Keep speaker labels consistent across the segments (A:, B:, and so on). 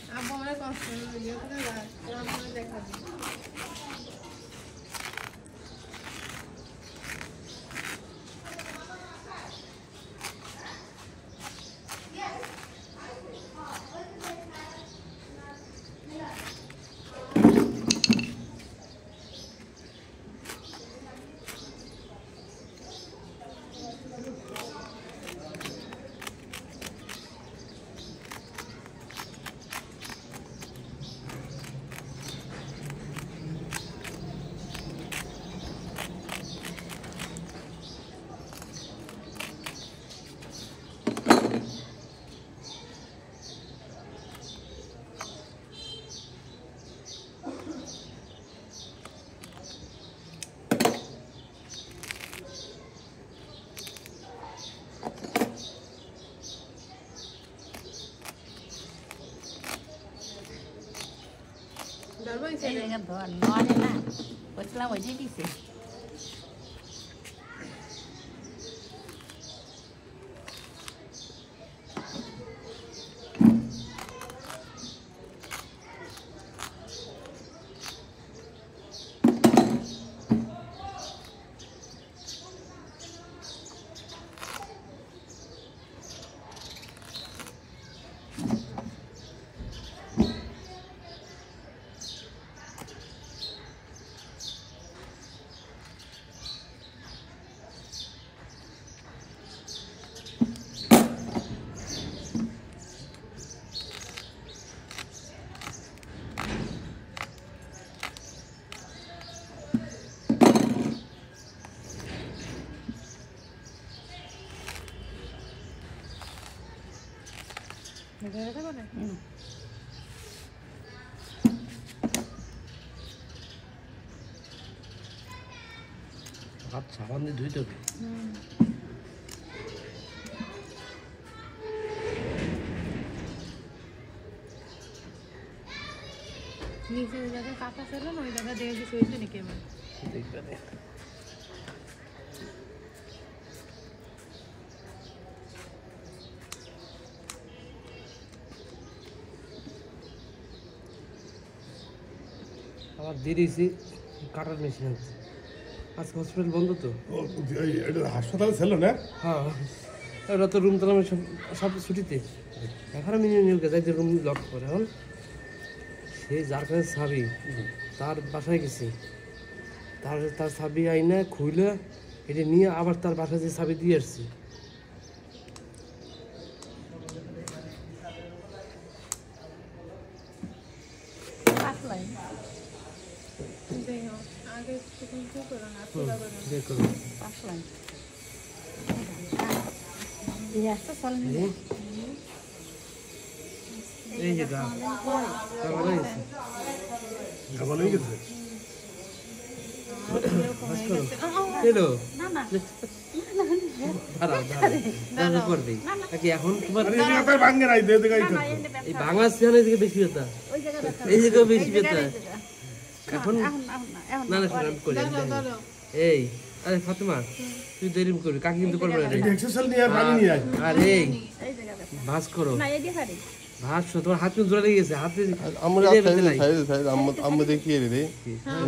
A: আব্বু আমার কষ্ট ভিডিও করে রাখ দেখা দিই
B: এই জায়গা ধর নড়ে না বলছিলাম ওই যে দিছে
C: হাত সাবান দিয়ে ধুইতে হবে
A: নিচে ওই জায়গায় কাকা ছিল না ওই জায়গায় দেখে শুয়েছে নাকি এবার
C: দেখবে আবার দিয়ে দিয়েছি কাটার মেশিন আনতে আজকে হসপিটাল বন্ধ তো
D: হাসপাতালে ছিল না
C: হ্যাঁ ওরা তো রুম তালামে সব ছুটিতে এখন আমি নিয়ে যাইতে রুম লক করে এখন সেই যার কাছে চাবি তার বাসায় গেছি তার চাবি আইনা খুইলে এটা নিয়ে আবার তার বাসায় যে চাবি দিয়ে আসছি
A: আগে তখন কি করো না তোলা করো
C: বের করো
B: আসলাম এই আসতে চলেন
C: এই যে গা ভালো হয়েছে
D: ভালো হয়ে গেছে
C: এলো
B: না না
C: দাঁড়াও দাঁড়াও করবে নাকি এখন তোমার
D: আরে এই জায়গাটা ভাঙে নাই দে দে গাইতে
C: এই বাংলা সিনেমা থেকে বেশি ব্যথা
B: ওই জায়গাটা
C: এই জায়গায় বেশি ব্যথা এখন
B: এখন এখন
C: না না আমি করি
A: দাঁড়াও দাঁড়াও
C: এই আরে ফাতেমা তুই দেরি করবি কাকি কিন্তু করবে না রে
D: এক্সারসাইজ নিয়ে আর পানি নিয়ে আয়
C: আরে
B: এই জায়গাটা
C: ভাঁজ করো
B: না এই দিয়ে পারি
C: ভাঁজ তোমার হাত কিন্তু জোড়া লেগে গেছে হাতে
E: আমরা আম্মু দেখিয়ে রে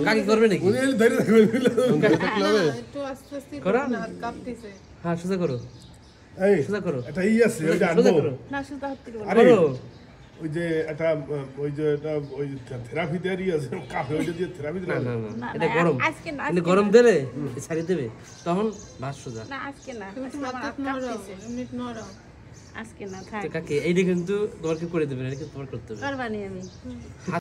C: কাকি করবে নাকি
D: উনি ধরে রাখবেন
A: একটু আস্তে আস্তে
C: করো?
A: করো না হাত কাঁপতেছে
C: হ্যাঁ সোজা করো
D: এই
C: সোজা করো
D: এটা ই আছে ওইটা
C: সোজা
D: আনবো
C: করো
B: না শুধু হাত থেকে
D: আরে
C: করো
D: ওই যে এটা ওই যে এটা ওই থেরাপি দেয়ারই আছে কাফে ওইটা দিয়ে থেরাপি
C: না
D: দিলাম
C: না না
B: না,
C: এটা
B: না,
C: গরম
B: আজকে না,
C: এটা
B: আজকে
C: গরম দিলে ছাড়িয়ে দেবে তখন ভাঁজ সোজা
B: না আজকে না
A: তুমি একটু
B: আজকে আমার
A: হাত
B: হাত
A: নড়ো
B: কাঁপতেছে।
A: এমনি নড়ো
B: আজকে না থাক
C: তো কাকি এইটা কিন্তু তোমাকে করে দেবে না এটা কিন্তু তোমার করতে হবে
B: করবানি আমি